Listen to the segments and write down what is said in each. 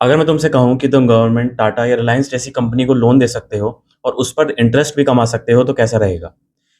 अगर मैं तुमसे कहूँ कि तुम गवर्नमेंट, टाटा या रिलायंस जैसी कंपनी को लोन दे सकते हो और उस पर इंटरेस्ट भी कमा सकते हो तो कैसा रहेगा?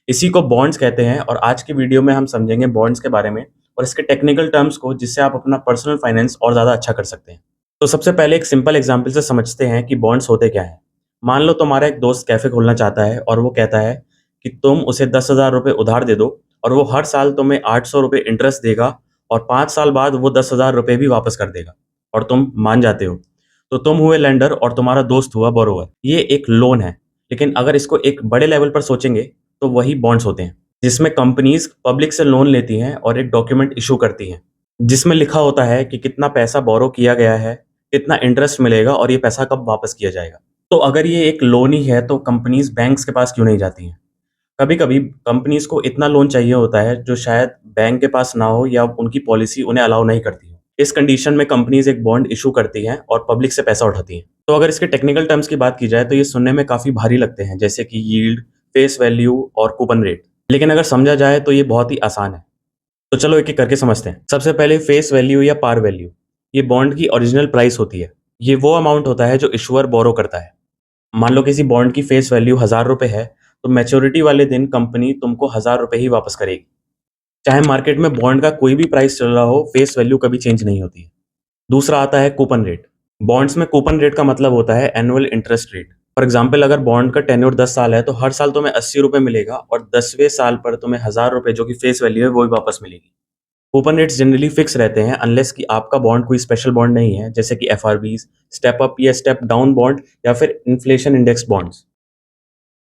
इसी को बॉन्ड्स कहते हैं और आज की वीडियो में हम समझेंगे बॉन्ड्स के बारे में और इसके टेक्निकल टर्म्स को जिससे आप अपना पर्सनल फाइनेंस और ज़्यादा अच्छा कर सकते हैं। तो सबसे पहले एक सिंपल एग्जांपल से समझते हैं कि बॉन्ड्स होते क्या हैं। मान लो तुम्हारा एक दोस्त कैफ़े खोलना चाहता है और वो कहता है कि तुम उसे 10,000 रुपए उधार दे दो और वो हर साल तुम्हें 800 रुपए इंटरेस्ट देगा और 5 साल बाद वो 10,000 रुपए भी वापस कर देगा और तुम मान जाते हो। तो तुम हुए लेंडर और तुम्हारा दोस्त हुआ बोरोवर। ये एक लोन है, लेकिन अगर इसको एक बड़े लेवल पर सोचेंगे तो वही बॉन्ड्स होते हैं, जिसमें कंपनीज पब्लिक से लोन लेती हैं और एक डॉक्यूमेंट इशू करती हैं, जिसमें लिखा होता है कि कितना पैसा बोरो किया गया है, कितना इंटरेस्ट मिलेगा और ये पैसा कब वापस किया जाएगा। तो अगर ये एक लोन ही है तो कंपनीज बैंक्स के पास क्यों नहीं जाती हैं? कभी-कभी कंपनीज को इतना लोन चाहिए होता है जो शायद बैंक के पास ना हो या उनकी पॉलिसी उन्हें अलाउ नहीं करती हो। इस कंडीशन में कंपनीज एक बॉन्ड इशू करती हैं और पब्लिक से पैसा उठाती हैं। तो अगर इसके टेक्निकल टर्म्स की बात की जाए तो ये सुनने में काफ़ी भारी लगते हैं, जैसे कि यील्ड, फेस वैल्यू और कूपन रेट। लेकिन अगर समझा जाए तो ये बहुत ही आसान है। तो चलो एक-एक करके समझते हैं। सबसे पहले फेस वैल्यू या पार वैल्यू। ये बॉन्ड की ओरिजिनल प्राइस होती है। ये वो अमाउंट होता है जो इशूअर बोरो करता है। मान लो किसी बॉन्ड की फेस वैल्यू ₹1000 है, तो मैच्योरिटी वाले दिन कंपनी तुमको ₹1000 ही वापस करेगी। चाहे मार्केट में बॉन्ड का कोई भी प्राइस चल रहा हो, फेस वैल्यू कभी चेंज नहीं होती है। दूसरा आता है कूपन रेट। बॉन्ड्स में कूपन रेट का मतलब होता है annual interest rate. For example अगर बॉन्ड का टेन्योर 10 साल है तो हर साल तुम्हें ₹80 मिलेगा और 10वें साल पर तुम्हें ₹1000 जो कि फेस वैल्यू है वो भी वापस मिलेगी। कूपन रेट्स जनरली फिक्स रहते हैं अनलेस कि आपका बॉन्ड कोई स्पेशल बॉन्ड नहीं है, जैसे कि एफआरबीज, स्टेप अप या स्टेप डाउन बॉन्ड या फिर इन्फ्लेशन इंडेक्स बॉन्ड्स।